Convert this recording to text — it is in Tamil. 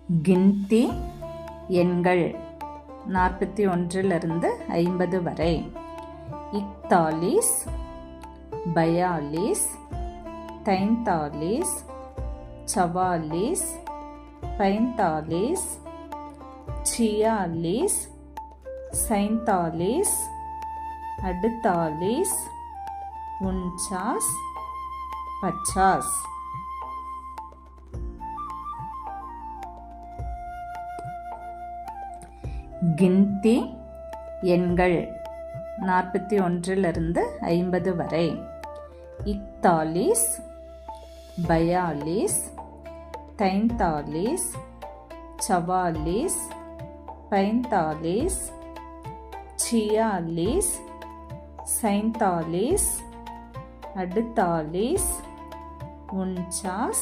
கின்தி எண்கள் 41 50 வரை. 41, 42, 43, 44, 45, 46, 47, 48, 49, 50. கின்தி எண்கள் 41 50 வரை. 41, 42, 43, 44, 45, 46, 47, 48, 49,